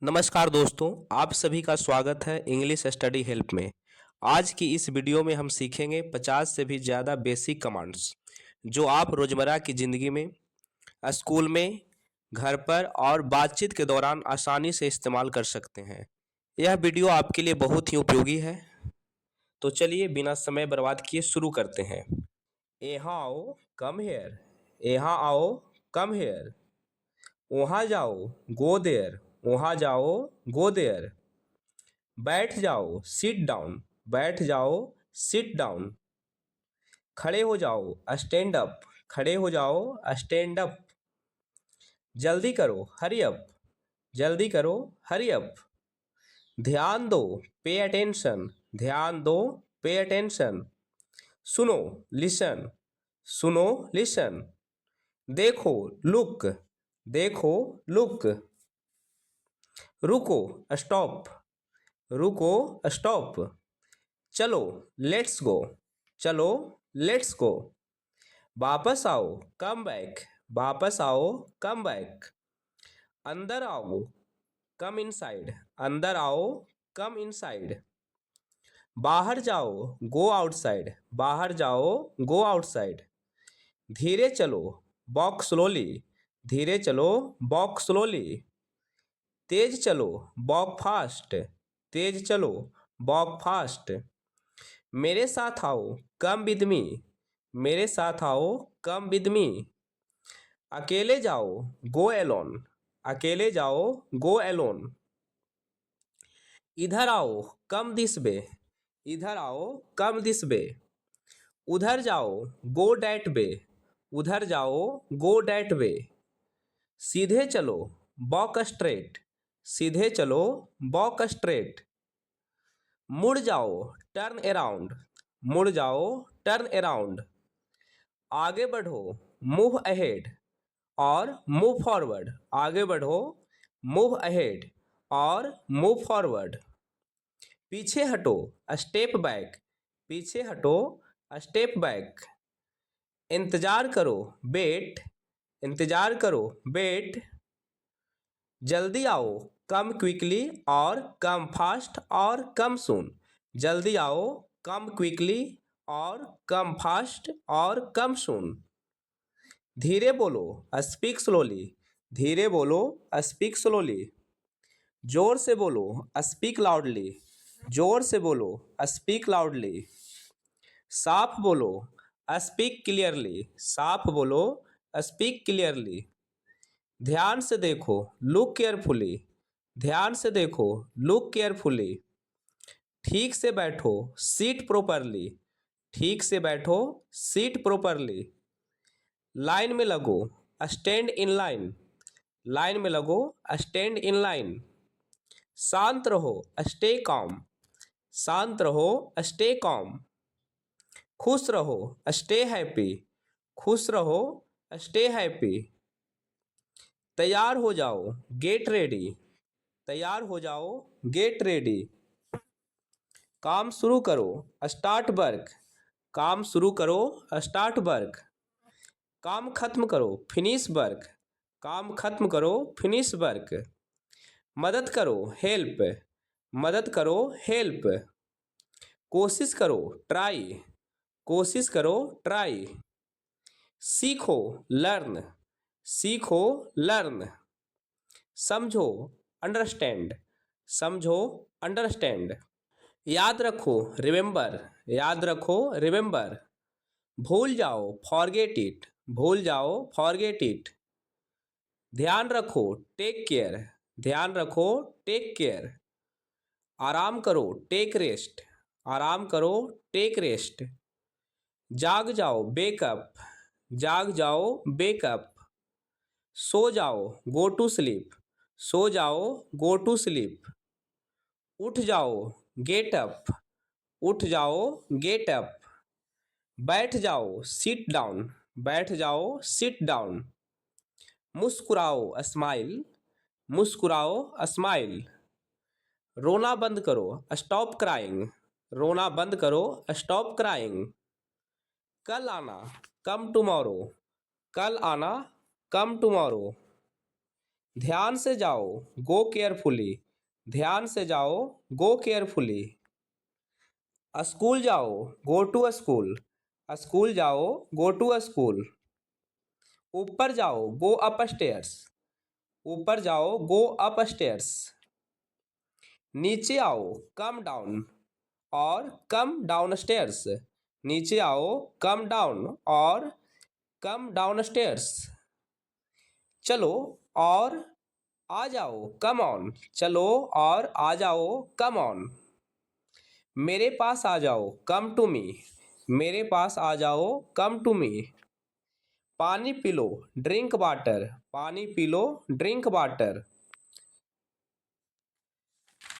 नमस्कार दोस्तों, आप सभी का स्वागत है इंग्लिश स्टडी हेल्प में। आज की इस वीडियो में हम सीखेंगे 50 से भी ज़्यादा बेसिक कमांड्स जो आप रोज़मर्रा की ज़िंदगी में, स्कूल में, घर पर और बातचीत के दौरान आसानी से इस्तेमाल कर सकते हैं। यह वीडियो आपके लिए बहुत ही उपयोगी है। तो चलिए बिना समय बर्बाद किए शुरू करते हैं। यहाँ आओ, कम हेयर। यहाँ आओ, कम हेयर। वहाँ जाओ, गो देयर। वहाँ जाओ, गो देयर। बैठ जाओ, सिट डाउन। बैठ जाओ, सिट डाउन। खड़े हो जाओ, स्टैंड अप। खड़े हो जाओ, स्टैंड अप। जल्दी करो, हरी अप। जल्दी करो, हरी अप। ध्यान दो, पे अटेंशन। ध्यान दो, पे अटेंशन। सुनो, लिसन। सुनो, लिसन। देखो, लुक। देखो, लुक। रुको, स्टॉप। रुको, स्टॉप। चलो, लेट्स गो। चलो, लेट्स गो। वापस आओ, कम बैक। वापस आओ, कम बैक। अंदर आओ, कम इनसाइड। अंदर आओ, कम इनसाइड। बाहर जाओ, गो आउटसाइड। बाहर जाओ, गो आउटसाइड। धीरे चलो, वॉक स्लोली। धीरे चलो, वॉक स्लोली। तेज चलो, वॉक फास्ट। तेज चलो, वॉक फास्ट। मेरे साथ आओ, कम विद मी। मेरे साथ आओ, कम विद मी। अकेले जाओ, गो एलोन। अकेले जाओ, गो एलोन। इधर आओ, कम दिस वे। इधर आओ, कम दिस वे। उधर जाओ, गो डैट वे। उधर जाओ, गो डैट वे। सीधे चलो, वॉक स्ट्रेट। सीधे चलो, वॉक स्ट्रेट। मुड़ जाओ, टर्न अराउंड। मुड़ जाओ, टर्न अराउंड। आगे बढ़ो, मूव अहेड और मूव फॉरवर्ड। आगे बढ़ो, मूव अहेड और मूव फॉरवर्ड। पीछे हटो, स्टेप बैक। पीछे हटो, स्टेप बैक। इंतजार करो, वेट। इंतजार करो, वेट। जल्दी आओ, कम क्विकली और कम फास्ट और कम सून। जल्दी आओ, कम क्विकली और कम फास्ट और कम सून। धीरे बोलो, स्पीक स्लोली। धीरे बोलो, स्पीक स्लोली। जोर से बोलो, स्पीक लाउडली। जोर से बोलो, स्पीक लाउडली। साफ बोलो, स्पीक क्लियरली। साफ बोलो, स्पीक क्लियरली। ध्यान से देखो, लुक केयरफुली। ध्यान से देखो, लुक केयरफुली। ठीक से बैठो, सीट प्रॉपरली। ठीक से बैठो, सीट प्रॉपरली। लाइन में लगो, स्टैंड इन लाइन। लाइन में लगो, स्टैंड इन लाइन। शांत रहो, स्टे कॉम। शांत रहो, स्टे कॉम। खुश रहो, स्टे हैप्पी। खुश रहो, स्टे हैप्पी। तैयार हो जाओ, गेट रेडी। तैयार हो जाओ, गेट रेडी। काम शुरू करो, स्टार्ट वर्क। काम शुरू करो, स्टार्ट वर्क। काम खत्म करो, फिनिश वर्क। काम खत्म करो, फिनिश वर्क। मदद करो, हेल्प। मदद करो, हेल्प। कोशिश करो, ट्राई। कोशिश करो, ट्राई। सीखो, लर्न। सीखो, लर्न। समझो, अंडरस्टैंड। समझो, अंडरस्टैंड। याद रखो, रिमेंबर। याद रखो, रिमेंबर। भूल जाओ, फॉरगेट इट। भूल जाओ, फॉरगेट इट। ध्यान रखो, टेक केयर। ध्यान रखो, टेक केयर। आराम करो, टेक रेस्ट। आराम करो, टेक रेस्ट। जाग जाओ, बेकअप। जाग जाओ, बेकअप। सो जाओ, गो टू स्लीप। सो जाओ, गो टू स्लीप। उठ जाओ, गेट अप। उठ जाओ, गेट अप। बैठ जाओ, सिट डाउन। बैठ जाओ, सिट डाउन। मुस्कुराओ, स्माइल। मुस्कुराओ, स्माइल। रोना बंद करो, स्टॉप क्राइंग। रोना बंद करो, स्टॉप क्राइंग। कल आना, कम टुमारो। कल आना, कम टुमारो। ध्यान से जाओ, गो केयरफुली, ध्यान से जाओ, गो केयरफुली। स्कूल जाओ, गो टू स्कूल, स्कूल जाओ, गो टू स्कूल। ऊपर जाओ, गो अप स्टेयर्स, ऊपर जाओ, गो अप स्टेयर्स। नीचे आओ, कम डाउन और कम डाउन स्टेयर्स, नीचे आओ, कम डाउन और कम डाउन स्टेयर्स। चलो और आ जाओ, कम ऑन, चलो और आ जाओ, कम ऑन। मेरे पास आ जाओ, कम टू मी, मेरे पास आ जाओ, कम टू मी। पानी पी लो, ड्रिंक वाटर, पानी पी लो, ड्रिंक वाटर।